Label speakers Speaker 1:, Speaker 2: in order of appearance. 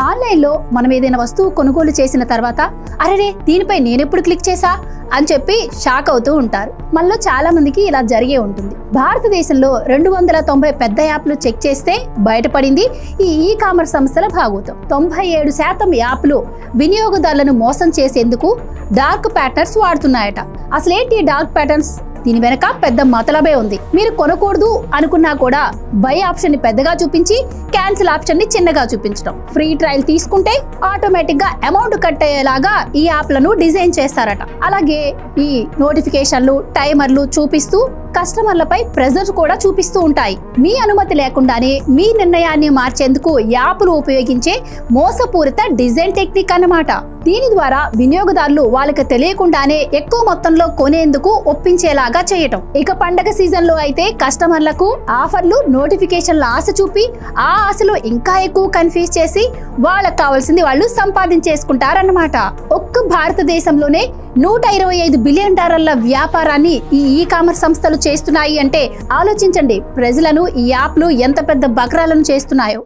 Speaker 1: ఆన్లైన్లో మనం ఏదైనా వస్తువు కొనుగోలు చేసిన తర్వాత అరే దీనిపై నేనెప్పుడు క్లిక్ చేశా అని చెప్పి షాక్ అవుతూ ఉంటారు. మనలో చాలా మందికి ఇలా జరిగే ఉంటుంది. భారతదేశంలో 290 పెద్ద యాప్లు చెక్ చేస్తే బయటపడింది ఈ కామర్స్ సంస్థల భాగోతం. 97% యాప్లు వినియోగదారులను మోసం చేసేందుకు డార్క్ ప్యాటర్న్స్ వాడుతున్నాయట. అసలేంటి డార్క్ ప్యాటర్న్స్? దీని వెనక పెద్ద మతలబే ఉంది. మీరు కొనకూడదు అనుకున్నా కూడా బై ఆప్షన్ ని పెద్దగా చూపించి క్యాన్సిల్ ఆప్షన్ ని చిన్నగా చూపించడం, ఫ్రీ ట్రయల్ తీసుకుంటే ఆటోమేటిక్ గా అమౌంట్ కట్ అయ్యేలాగా ఈ యాప్లను డిజైన్ చేస్తారట. అలాగే ఈ నోటిఫికేషన్లు, టైమర్లు చూపిస్తూ కస్టమర్లపై ప్రెజర్ కూడా చూపిస్తూ ఉంటాయి. మీ అనుమతి లేకుండానే మీ నిర్ణయాన్ని మార్చేందుకు యాప్లు ఉపయోగించే మోసపూరిత డిజైన్ టెక్నిక్ అన్నమాట. దీని ద్వారా వినియోగదారులు వాళ్ళకి తెలియకుండానే ఎక్కువ మొత్తంలో కొనేందుకు ఒప్పించేలాగా చేయటం. ఇక పండగ సీజన్ లో అయితే కస్టమర్లకు ఆఫర్లు, నోటిఫికేషన్ల ఆశ చూపి ఆ ఆశలో ఇంకా ఎక్కువ కన్ఫ్యూజ్ చేసి వాళ్ళకి కావాల్సింది వాళ్ళు సంపాదించేసుకుంటారన్నమాట. ఒక్క భారతదేశంలోనే $125 బిలియన్ వ్యాపారాన్ని ఈ కామర్స్ సంస్థలు చేస్తున్నాయి అంటే ఆలోచించండి ప్రజలను ఈ యాప్లు ఎంత పెద్ద బకరాలను చేస్తున్నాయో.